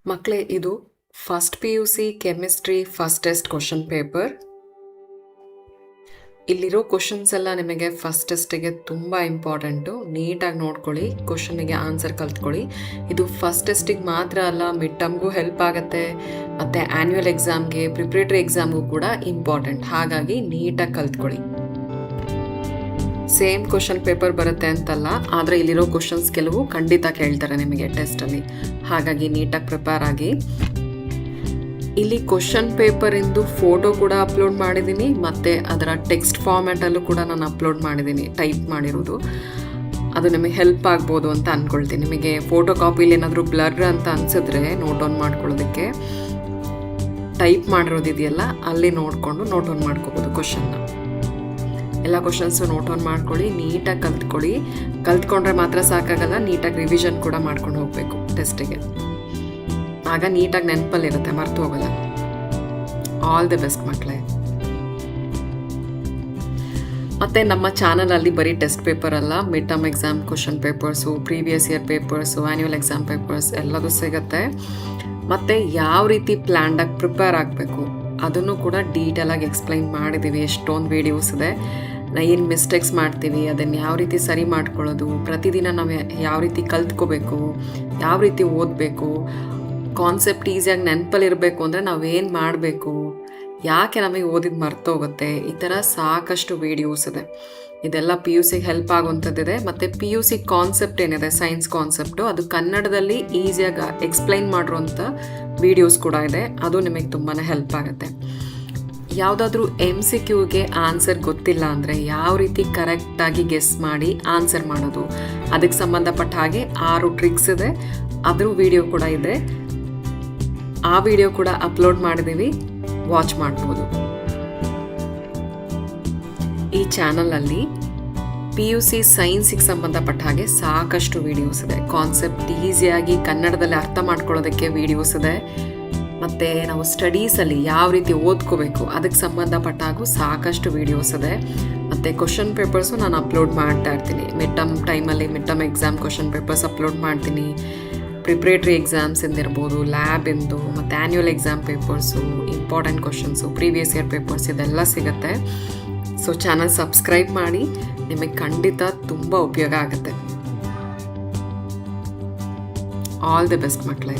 ಮಕ್ಕಳೇ, ಇದು first PUC chemistry first test question paper. ಇಲ್ಲಿರೋ ಕ್ವಶನ್ಸ್ ಎಲ್ಲ ನಿಮಗೆ ಫಸ್ಟ್ ಟೆಸ್ಟಿಗೆ ತುಂಬ ಇಂಪಾರ್ಟೆಂಟು. ನೀಟಾಗಿ ನೋಡ್ಕೊಳ್ಳಿ, ಕ್ವಶನ್ನಿಗೆ ಆನ್ಸರ್ ಕಲ್ತ್ಕೊಳ್ಳಿ. ಇದು ಫಸ್ಟ್ ಟೆಸ್ಟಿಗೆ ಮಾತ್ರ ಅಲ್ಲ, ಮಿಡ್ ಟರ್ಮ್ಗೂ ಹೆಲ್ಪ್ ಆಗುತ್ತೆ, ಮತ್ತು ಆ್ಯನ್ಯುವಲ್ ಎಕ್ಸಾಮ್ಗೆ, ಪ್ರಿಪ್ರೇಟರಿ ಎಕ್ಸಾಮ್ಗೂ ಕೂಡ ಇಂಪಾರ್ಟೆಂಟ್. ಹಾಗಾಗಿ ನೀಟಾಗಿ ಕಲ್ತ್ಕೊಳ್ಳಿ. ಸೇಮ್ ಕ್ವಶನ್ ಪೇಪರ್ ಬರುತ್ತೆ ಅಂತಲ್ಲ, ಆದರೆ ಇಲ್ಲಿರೋ ಕ್ವಶನ್ಸ್ ಕೆಲವು ಖಂಡಿತ ಕೇಳ್ತಾರೆ ನಿಮಗೆ ಟೆಸ್ಟಲ್ಲಿ. ಹಾಗಾಗಿ ನೀಟಾಗಿ ಪ್ರಿಪೇರ್ ಆಗಿ. ಇಲ್ಲಿ ಕ್ವಶನ್ ಪೇಪರಿಂದು ಫೋಟೋ ಕೂಡ ಅಪ್ಲೋಡ್ ಮಾಡಿದ್ದೀನಿ, ಮತ್ತು ಅದರ ಟೆಕ್ಸ್ಟ್ ಫಾರ್ಮ್ಯಾಟಲ್ಲೂ ಕೂಡ ನಾನು ಅಪ್ಲೋಡ್ ಮಾಡಿದ್ದೀನಿ, ಟೈಪ್ ಮಾಡಿರೋದು. ಅದು ನಿಮಗೆ ಹೆಲ್ಪ್ ಆಗ್ಬೋದು ಅಂತ ಅಂದ್ಕೊಳ್ತೀನಿ. ನಿಮಗೆ ಫೋಟೋ ಕಾಪಿಲಿ ಏನಾದರೂ ಬ್ಲರ್ ಅಂತ ಅನಿಸಿದ್ರೆ ನೋಟ್ ಆನ್ ಮಾಡ್ಕೊಳ್ಳೋದಕ್ಕೆ ಟೈಪ್ ಮಾಡಿರೋದಿದೆಯಲ್ಲ, ಅಲ್ಲಿ ನೋಡಿಕೊಂಡು ನೋಟ್ ಆನ್ ಮಾಡ್ಕೋಬೋದು ಕ್ವಶನ್ನ. ಎಲ್ಲ ಕ್ವಶನ್ಸು ನೋಟ್ ಆನ್ ಮಾಡ್ಕೊಳ್ಳಿ, ನೀಟಾಗಿ ಕಲ್ತ್ಕೊಂಡ್ರೆ ಮಾತ್ರ ಸಾಕಾಗಲ್ಲ, ನೀಟಾಗಿ ರಿವಿಷನ್ ಕೂಡ ಮಾಡ್ಕೊಂಡು ಹೋಗಬೇಕು ಟೆಸ್ಟಿಗೆ. ಆಗ ನೀಟಾಗಿ ನೆನಪಲ್ಲಿರುತ್ತೆ, ಮರ್ತು ಹೋಗಲ್ಲ. ಆಲ್ ದಿ ಬೆಸ್ಟ್ ಮಕ್ಕಳೇ. ಮತ್ತು ನಮ್ಮ ಚಾನಲಲ್ಲಿ ಬರೀ ಟೆಸ್ಟ್ ಪೇಪರ್ ಅಲ್ಲ, mid term exam question papers, previous year papers, annual exam papers ಎಲ್ಲದೂ ಸಿಗುತ್ತೆ. ಮತ್ತು ಯಾವ ರೀತಿ ಪ್ಲ್ಯಾನ್ಡಾಗಿ ಪ್ರಿಪೇರ್ ಆಗಬೇಕು ಅದನ್ನು ಕೂಡ ಡೀಟೇಲಾಗಿ ಎಕ್ಸ್ಪ್ಲೈನ್ ಮಾಡಿದ್ದೀವಿ. ಎಷ್ಟೊಂದು ವೀಡಿಯೋಸ್ ಇದೆ. ಏನು ಮಿಸ್ಟೇಕ್ಸ್ ಮಾಡ್ತೀವಿ, ಅದನ್ನು ಯಾವ ರೀತಿ ಸರಿ ಮಾಡ್ಕೊಳ್ಳೋದು, ಪ್ರತಿದಿನ ನಾವು ಯಾವ ರೀತಿ ಕಲ್ತ್ಕೋಬೇಕು, ಯಾವ ರೀತಿ ಓದಬೇಕು, ಕಾನ್ಸೆಪ್ಟ್ ಈಸಿಯಾಗಿ ನೆನಪಲ್ಲಿರಬೇಕು ಅಂದರೆ ನಾವೇನು ಮಾಡಬೇಕು, ಯಾಕೆ ನಮಗೆ ಓದಿದ್ದು ಮರ್ತೋಗುತ್ತೆ, ಈ ಥರ ಸಾಕಷ್ಟು ವೀಡಿಯೋಸ್ ಇದೆ. ಇದೆಲ್ಲ PUCಗೆ ಹೆಲ್ಪ್ ಆಗುವಂಥದ್ದಿದೆ. ಮತ್ತು PUC ಕಾನ್ಸೆಪ್ಟ್ ಏನಿದೆ, ಸೈನ್ಸ್ ಕಾನ್ಸೆಪ್ಟು, ಅದು ಕನ್ನಡದಲ್ಲಿ ಈಸಿಯಾಗಿ ಎಕ್ಸ್ಪ್ಲೈನ್ ಮಾಡಿರೋಂಥ ವೀಡಿಯೋಸ್ ಕೂಡ ಇದೆ. ಅದು ನಿಮಗೆ ತುಂಬಾ ಹೆಲ್ಪ್ ಆಗುತ್ತೆ. ಯಾವುದಾದ್ರೂ MCQಗೆ ಆನ್ಸರ್ ಗೊತ್ತಿಲ್ಲ ಅಂದರೆ ಯಾವ ರೀತಿ ಕರೆಕ್ಟಾಗಿ ಗೆಸ್ ಮಾಡಿ ಆನ್ಸರ್ ಮಾಡೋದು, ಅದಕ್ಕೆ ಸಂಬಂಧಪಟ್ಟ ಹಾಗೆ 6 ಟ್ರಿಕ್ಸ್ ಇದೆ. ಅದ್ರ ವಿಡಿಯೋ ಕೂಡ ಇದೆ. ಆ ವಿಡಿಯೋ ಕೂಡ ಅಪ್ಲೋಡ್ ಮಾಡಿದ್ದೀವಿ, ವಾಚ್ ಮಾಡ್ಬೋದು. ಈ ಚಾನಲಲ್ಲಿ PUC ಸೈನ್ಸಿಗೆ ಸಂಬಂಧಪಟ್ಟ ಹಾಗೆ ಸಾಕಷ್ಟು ವೀಡಿಯೋಸ್ ಇದೆ. ಕಾನ್ಸೆಪ್ಟ್ ಈಸಿಯಾಗಿ ಕನ್ನಡದಲ್ಲಿ ಅರ್ಥ ಮಾಡ್ಕೊಳ್ಳೋದಕ್ಕೆ ವೀಡಿಯೋಸ್ ಇದೆ. ಮತ್ತು ನಾವು ಸ್ಟಡೀಸಲ್ಲಿ ಯಾವ ರೀತಿ ಓದ್ಕೋಬೇಕು ಅದಕ್ಕೆ ಸಂಬಂಧಪಟ್ಟ ಹಾಗೂ ಸಾಕಷ್ಟು ವೀಡಿಯೋಸ್ ಇದೆ. ಮತ್ತು ಕ್ವಶನ್ ಪೇಪರ್ಸು ನಾನು ಅಪ್ಲೋಡ್ ಮಾಡ್ತಾ ಇರ್ತೀನಿ. ಮಿಡ್ ಟರ್ಮ್ ಟೈಮಲ್ಲಿ mid term exam question papers upload ಮಾಡ್ತೀನಿ. ಪ್ರಿಪ್ರೇಟರಿ ಎಕ್ಸಾಮ್ಸಿಂದಿರ್ಬೋದು, ಲ್ಯಾಬಿಂದು, ಮತ್ತು annual exam papers, important questions, previous year papers ಇದೆಲ್ಲ ಸಿಗುತ್ತೆ. ಸೊ ಚಾನಲ್ ಸಬ್ಸ್ಕ್ರೈಬ್ ಮಾಡಿ, ನಿಮಗೆ ಖಂಡಿತ ತುಂಬ ಉಪಯೋಗ ಆಗುತ್ತೆ. ಆಲ್ ದಿ ಬೆಸ್ಟ್ ಮಕ್ಕಳೇ.